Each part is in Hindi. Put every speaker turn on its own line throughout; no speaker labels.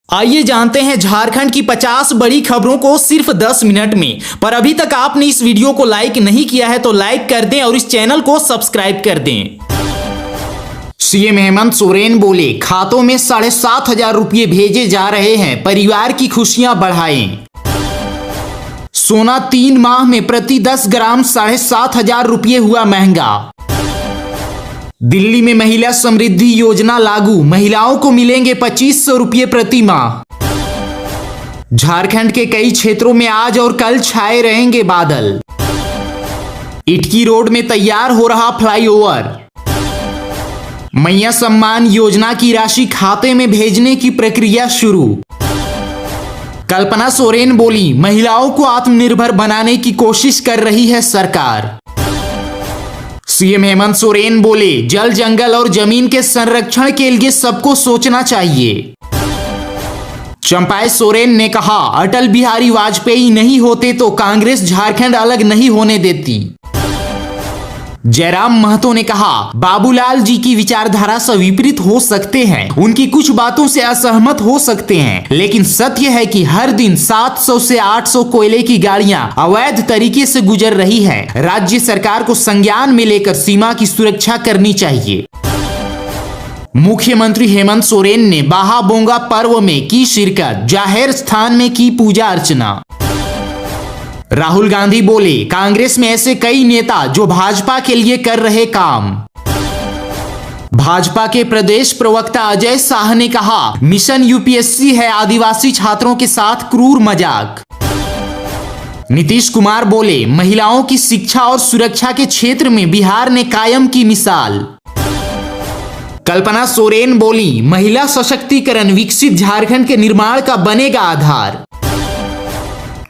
आइए जानते हैं झारखंड की 50 बड़ी खबरों को सिर्फ 10 मिनट में। पर अभी तक आपने इस वीडियो को लाइक नहीं किया है तो लाइक कर दें और इस चैनल को सब्सक्राइब कर दें। सीएम हेमंत सोरेन बोले, खातों में 7,500 रुपये भेजे जा रहे हैं, परिवार की खुशियां बढ़ाएं। सोना 3 माह में प्रति 10 ग्राम 7,500 रुपये हुआ महंगा। दिल्ली में महिला समृद्धि योजना लागू, महिलाओं को मिलेंगे 2500 रुपये प्रति माह। झारखंड के कई क्षेत्रों में आज और कल छाए रहेंगे बादल। इटकी रोड में तैयार हो रहा फ्लाईओवर। मैया सम्मान योजना की राशि खाते में भेजने की प्रक्रिया शुरू। कल्पना सोरेन बोली, महिलाओं को आत्मनिर्भर बनाने की कोशिश कर रही है सरकार। सीएम हेमंत सोरेन बोले, जल जंगल और जमीन के संरक्षण के लिए सबको सोचना चाहिए। चंपाई सोरेन ने कहा, अटल बिहारी वाजपेयी नहीं होते तो कांग्रेस झारखंड अलग नहीं होने देती। जयराम महतो ने कहा, बाबूलाल जी की विचारधारा से विपरीत हो सकते हैं, उनकी कुछ बातों से असहमत हो सकते हैं, लेकिन सत्य है कि हर दिन 700 से 800 कोयले की गाड़ियां अवैध तरीके से गुजर रही है। राज्य सरकार को संज्ञान में लेकर सीमा की सुरक्षा करनी चाहिए। मुख्यमंत्री हेमंत सोरेन ने बाहा बोंगा पर्व में की शिरकत, जाहिर स्थान में की पूजा अर्चना। राहुल गांधी बोले, कांग्रेस में ऐसे कई नेता जो भाजपा के लिए कर रहे काम। भाजपा के प्रदेश प्रवक्ता अजय शाह ने कहा, मिशन यूपीएससी है आदिवासी छात्रों के साथ क्रूर मजाक। नीतीश कुमार बोले, महिलाओं की शिक्षा और सुरक्षा के क्षेत्र में बिहार ने कायम की मिसाल। कल्पना सोरेन बोली, महिला सशक्तिकरण विकसित झारखंड के निर्माण का बनेगा आधार।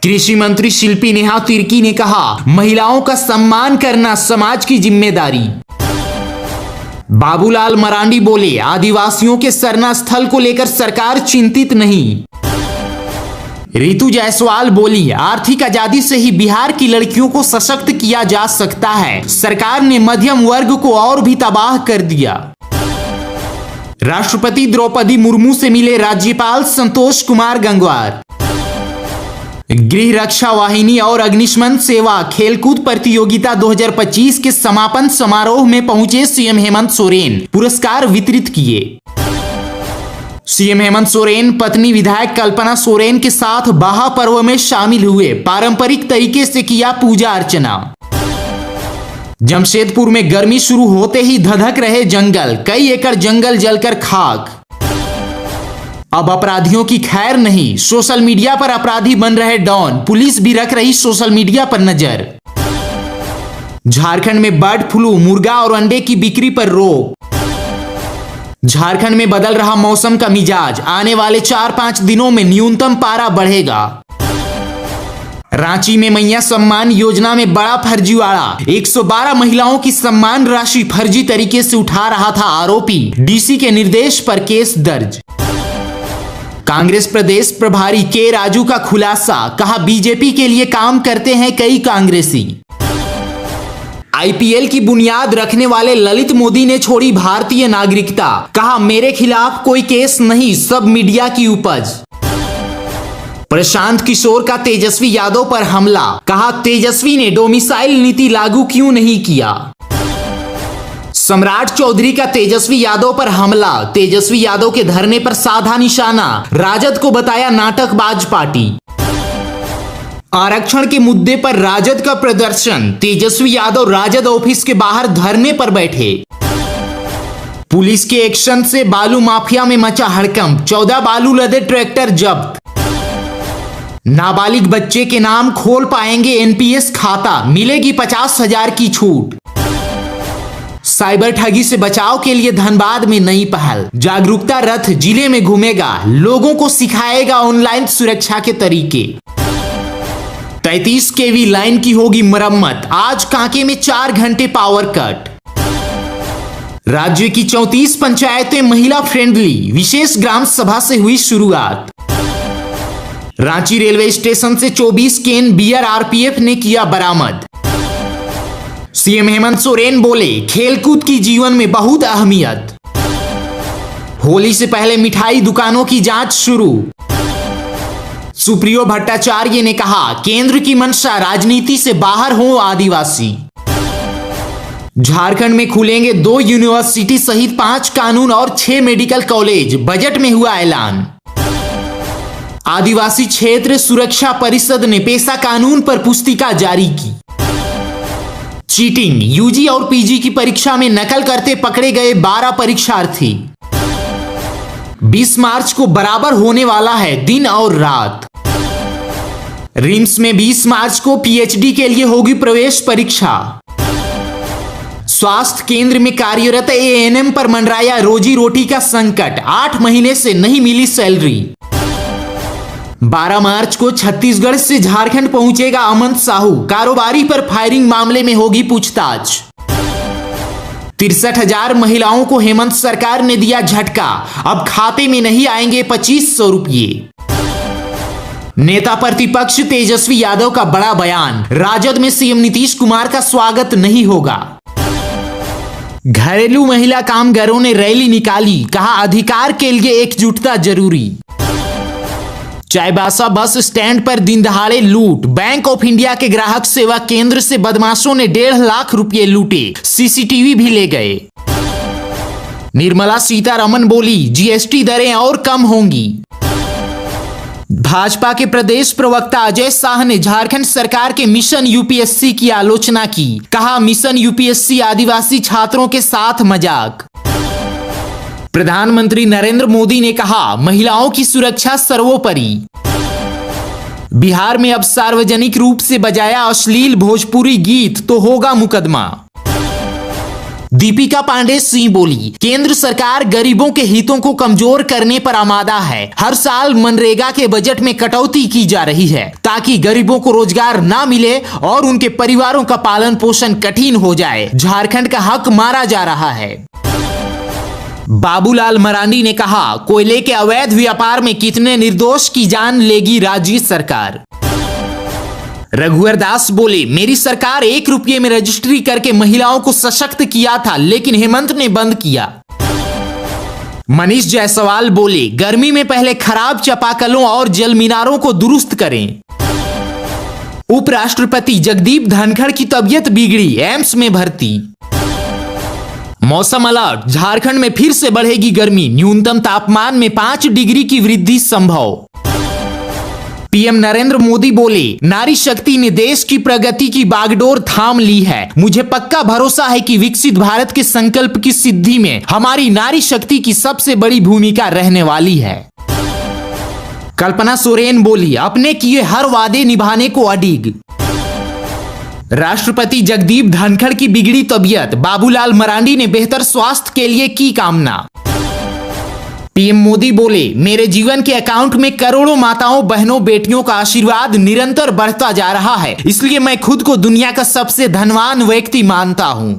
कृषि मंत्री शिल्पी नेहा तिर्की ने कहा, महिलाओं का सम्मान करना समाज की जिम्मेदारी। बाबूलाल मरांडी बोले, आदिवासियों के सरना स्थल को लेकर सरकार चिंतित नहीं। रितु जायसवाल बोली, आर्थिक आजादी से ही बिहार की लड़कियों को सशक्त किया जा सकता है, सरकार ने मध्यम वर्ग को और भी तबाह कर दिया। राष्ट्रपति द्रौपदी मुर्मू से मिले राज्यपाल संतोष कुमार गंगवार। गृह रक्षा वाहिनी और अग्निशमन सेवा खेलकूद प्रतियोगिता 2025 के समापन समारोह में पहुंचे सीएम हेमंत सोरेन, पुरस्कार वितरित किए। सीएम हेमंत सोरेन पत्नी विधायक कल्पना सोरेन के साथ बाहा पर्व में शामिल हुए, पारंपरिक तरीके से किया पूजा अर्चना। जमशेदपुर में गर्मी शुरू होते ही धधक रहे जंगल, कई एकड़ जंगल जलकर खाक। अब अपराधियों की खैर नहीं, सोशल मीडिया पर अपराधी बन रहे डॉन, पुलिस भी रख रही सोशल मीडिया पर नजर। झारखंड में बर्ड फ्लू, मुर्गा और अंडे की बिक्री पर रोक। झारखंड में बदल रहा मौसम का मिजाज, आने वाले 4-5 दिनों में न्यूनतम पारा बढ़ेगा। रांची में मैया सम्मान योजना में बड़ा फर्जीवाड़ा, 112 महिलाओं की सम्मान राशि फर्जी तरीके से उठा रहा था आरोपी, डीसी के निर्देश पर केस दर्ज। कांग्रेस प्रदेश प्रभारी के राजू का खुलासा, कहा बीजेपी के लिए काम करते हैं कई कांग्रेसी। आईपीएल की बुनियाद रखने वाले ललित मोदी ने छोड़ी भारतीय नागरिकता, कहा मेरे खिलाफ कोई केस नहीं, सब मीडिया की उपज। प्रशांत किशोर का तेजस्वी यादव पर हमला, कहा तेजस्वी ने डोमिसाइल नीति लागू क्यों नहीं किया। सम्राट चौधरी का तेजस्वी यादव पर हमला, तेजस्वी यादव के धरने पर साधा निशाना, राजद को बताया नाटकबाज पार्टी। आरक्षण के मुद्दे पर राजद का प्रदर्शन, तेजस्वी यादव राजद ऑफिस के बाहर धरने पर बैठे। पुलिस के एक्शन से बालू माफिया में मचा हड़कंप, 14 बालू लदे ट्रैक्टर जब्त। नाबालिग बच्चे के नाम खोल पाएंगे एनपीएस खाता, मिलेगी 50,000 की छूट। साइबर ठगी से बचाव के लिए धनबाद में नई पहल, जागरूकता रथ जिले में घूमेगा, लोगों को सिखाएगा ऑनलाइन सुरक्षा के तरीके। 33 केवी लाइन की होगी मरम्मत, आज कांके में 4 घंटे पावर कट। राज्य की 34 पंचायतें महिला फ्रेंडली, विशेष ग्राम सभा से हुई शुरुआत। रांची रेलवे स्टेशन से 24 केन बियर आरपीएफ ने किया बरामद। सीएम हेमंत सोरेन बोले, खेलकूद की जीवन में बहुत अहमियत। होली से पहले मिठाई दुकानों की जांच शुरू। सुप्रियो भट्टाचार्य ने कहा, केंद्र की मंशा राजनीति से बाहर हो आदिवासी। झारखंड में खुलेंगे 2 यूनिवर्सिटी सहित 5 कानून और 6 मेडिकल कॉलेज, बजट में हुआ ऐलान। आदिवासी क्षेत्र सुरक्षा परिषद ने पेशा कानून पर पुस्तिका जारी की। चीटिंग, यूजी और पीजी की परीक्षा में नकल करते पकड़े गए 12 परीक्षार्थी। 20 मार्च को बराबर होने वाला है दिन और रात। रिम्स में 20 मार्च को पीएचडी के लिए होगी प्रवेश परीक्षा। स्वास्थ्य केंद्र में कार्यरत एएनएम पर मंडराया रोजी रोटी का संकट, 8 महीने से नहीं मिली सैलरी। 12 मार्च को छत्तीसगढ़ से झारखंड पहुंचेगा अमन साहू, कारोबारी पर फायरिंग मामले में होगी पूछताछ। 63,000 महिलाओं को हेमंत सरकार ने दिया झटका, अब खाते में नहीं आएंगे 2500 रुपये। नेता प्रतिपक्ष तेजस्वी यादव का बड़ा बयान, राजद में सीएम नीतीश कुमार का स्वागत नहीं होगा। घरेलू महिला कामगारों ने रैली निकाली, कहा अधिकार के लिए एकजुटता जरूरी। चाईबासा बस स्टैंड पर दिन दहाड़े लूट, बैंक ऑफ इंडिया के ग्राहक सेवा केंद्र से बदमाशों ने 1.5 लाख रुपए लूटे, सीसीटीवी भी ले गए। निर्मला सीतारमण बोली, जीएसटी दरें और कम होंगी। भाजपा के प्रदेश प्रवक्ता अजय शाह ने झारखंड सरकार के मिशन यूपीएससी की आलोचना की, कहा मिशन यूपीएससी आदिवासी छात्रों के साथ मजाक। प्रधानमंत्री नरेंद्र मोदी ने कहा, महिलाओं की सुरक्षा सर्वोपरि। बिहार में अब सार्वजनिक रूप से बजाया अश्लील भोजपुरी गीत तो होगा मुकदमा। दीपिका पांडे सिंह बोली, केंद्र सरकार गरीबों के हितों को कमजोर करने पर आमादा है। हर साल मनरेगा के बजट में कटौती की जा रही है ताकि गरीबों को रोजगार ना मिले और उनके परिवारों का पालन पोषण कठिन हो जाए। झारखंड का हक मारा जा रहा है। बाबूलाल मरांडी ने कहा, कोयले के अवैध व्यापार में कितने निर्दोष की जान लेगी राज्य सरकार। रघुवर दास बोले, मेरी सरकार 1 रुपये में रजिस्ट्री करके महिलाओं को सशक्त किया था, लेकिन हेमंत ने बंद किया। मनीष जायसवाल बोले, गर्मी में पहले खराब चापाकलों और जल मीनारों को दुरुस्त करें। उपराष्ट्रपति जगदीप धनखड़ की तबीयत बिगड़ी, एम्स में भर्ती। मौसम अलर्ट, झारखंड में फिर से बढ़ेगी गर्मी, न्यूनतम तापमान में 5 डिग्री की वृद्धि संभव। पीएम नरेंद्र मोदी बोले, नारी शक्ति ने देश की प्रगति की बागडोर थाम ली है। मुझे पक्का भरोसा है कि विकसित भारत के संकल्प की सिद्धि में हमारी नारी शक्ति की सबसे बड़ी भूमिका रहने वाली है। कल्पना सोरेन बोली, अपने किए हर वादे निभाने को अडिग। राष्ट्रपति जगदीप धनखड़ की बिगड़ी तबीयत, बाबूलाल मरांडी ने बेहतर स्वास्थ्य के लिए की कामना। पीएम मोदी बोले, मेरे जीवन के अकाउंट में करोड़ों माताओं बहनों बेटियों का आशीर्वाद निरंतर बढ़ता जा रहा है, इसलिए मैं खुद को दुनिया का सबसे धनवान व्यक्ति मानता हूं।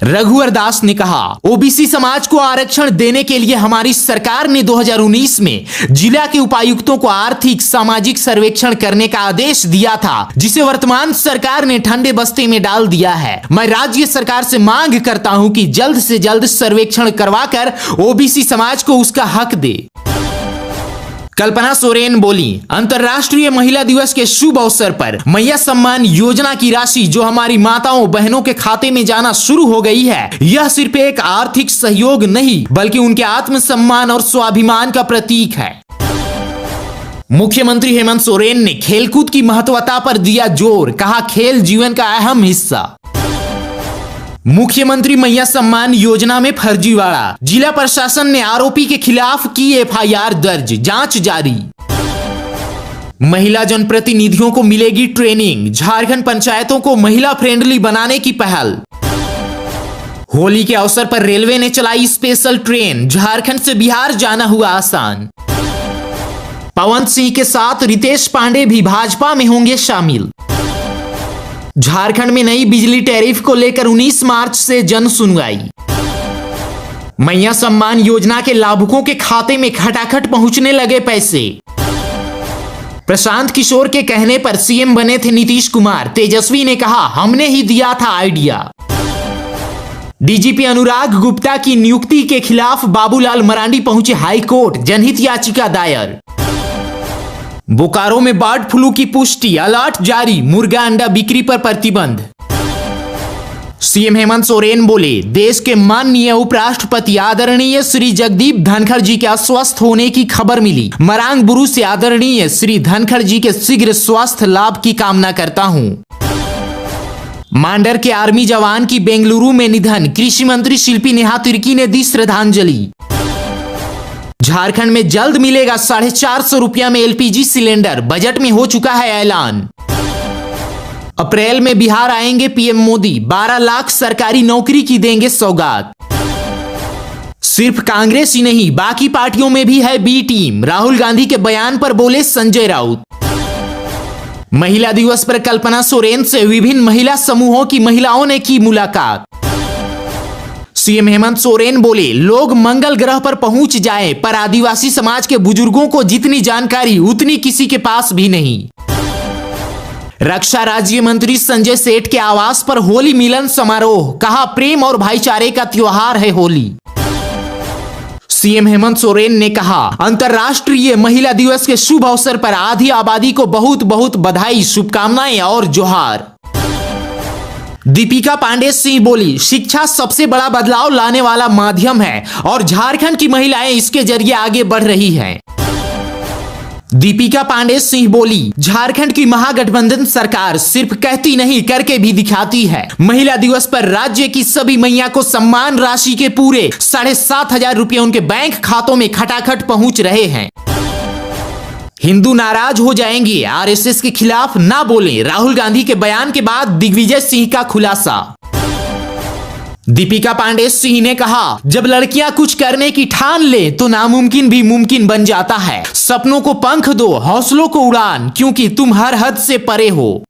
रघुवर दास ने कहा, ओबीसी समाज को आरक्षण देने के लिए हमारी सरकार ने 2019 में जिला के उपायुक्तों को आर्थिक सामाजिक सर्वेक्षण करने का आदेश दिया था, जिसे वर्तमान सरकार ने ठंडे बस्ते में डाल दिया है। मैं राज्य सरकार से मांग करता हूं कि जल्द से जल्द सर्वेक्षण करवाकर ओबीसी समाज को उसका हक दे। कल्पना सोरेन बोली, अंतर्राष्ट्रीय महिला दिवस के शुभ अवसर पर मैया सम्मान योजना की राशि जो हमारी माताओं बहनों के खाते में जाना शुरू हो गई है, यह सिर्फ एक आर्थिक सहयोग नहीं बल्कि उनके आत्मसम्मान और स्वाभिमान का प्रतीक है। मुख्यमंत्री हेमंत सोरेन ने खेलकूद की महत्वता पर दिया जोर, कहा खेल जीवन का अहम हिस्सा। मुख्यमंत्री मैया सम्मान योजना में फर्जीवाड़ा, जिला प्रशासन ने आरोपी के खिलाफ की एफआईआर दर्ज, जांच जारी। महिला जनप्रतिनिधियों को मिलेगी ट्रेनिंग, झारखंड पंचायतों को महिला फ्रेंडली बनाने की पहल। होली के अवसर पर रेलवे ने चलाई स्पेशल ट्रेन, झारखंड से बिहार जाना हुआ आसान। पवन सिंह के साथ रितेश पांडे भी भाजपा में होंगे शामिल। झारखंड में नई बिजली टैरिफ को लेकर 19 मार्च से जन सुनवाई। मैया सम्मान योजना के लाभुकों के खाते में खटाखट पहुंचने लगे पैसे। प्रशांत किशोर के कहने पर सीएम बने थे नीतीश कुमार, तेजस्वी ने कहा हमने ही दिया था आइडिया। डीजीपी अनुराग गुप्ता की नियुक्ति के खिलाफ बाबूलाल मरांडी पहुंचे हाई कोर्ट, जनहित याचिका दायर। बोकारो में बर्ड फ्लू की पुष्टि, अलर्ट जारी, मुर्गा अंडा बिक्री पर प्रतिबंध। सीएम हेमंत सोरेन बोले, देश के माननीय उपराष्ट्रपति आदरणीय श्री जगदीप धनखड़ जी के अस्वस्थ होने की खबर मिली। मरांग बुरु से आदरणीय श्री धनखड़ जी के शीघ्र स्वास्थ्य लाभ की कामना करता हूं। मांडर के आर्मी जवान की बेंगलुरु में निधन, कृषि मंत्री शिल्पी नेहा तिर्की ने दी श्रद्धांजलि। झारखंड में जल्द मिलेगा 450 रुपया में एलपीजी सिलेंडर, बजट में हो चुका है ऐलान। अप्रैल में बिहार आएंगे पीएम मोदी, 12 लाख सरकारी नौकरी की देंगे सौगात। सिर्फ कांग्रेस ही नहीं, बाकी पार्टियों में भी है बी टीम, राहुल गांधी के बयान पर बोले संजय राउत। महिला दिवस पर कल्पना सोरेन से विभिन्न महिला समूहों की महिलाओं ने की मुलाकात। सीएम हेमंत सोरेन बोले, लोग मंगल ग्रह पर पहुंच जाएं, पर आदिवासी समाज के बुजुर्गों को जितनी जानकारी उतनी किसी के पास भी नहीं। रक्षा राज्य मंत्री संजय सेठ के आवास पर होली मिलन समारोह, कहा प्रेम और भाईचारे का त्योहार है होली। सीएम हेमंत सोरेन ने कहा, अंतर्राष्ट्रीय महिला दिवस के शुभ अवसर पर आधी आबादी को बहुत बहुत बधाई, शुभकामनाएं और जोहार। दीपिका पांडे सिंह बोली, शिक्षा सबसे बड़ा बदलाव लाने वाला माध्यम है और झारखंड की महिलाएं इसके जरिए आगे बढ़ रही हैं। दीपिका पांडे सिंह बोली, झारखंड की महागठबंधन सरकार सिर्फ कहती नहीं करके भी दिखाती है। महिला दिवस पर राज्य की सभी मैया को सम्मान राशि के पूरे 7,500 रुपये उनके बैंक खातों में खटाखट पहुंच रहे हैं। हिंदू नाराज हो जाएंगे, आरएसएस के खिलाफ ना बोलें, राहुल गांधी के बयान के बाद दिग्विजय सिंह का खुलासा। दीपिका पांडे सिंह ने कहा, जब लड़कियां कुछ करने की ठान ले तो नामुमकिन भी मुमकिन बन जाता है। सपनों को पंख दो, हौसलों को उड़ान, क्योंकि तुम हर हद से परे हो।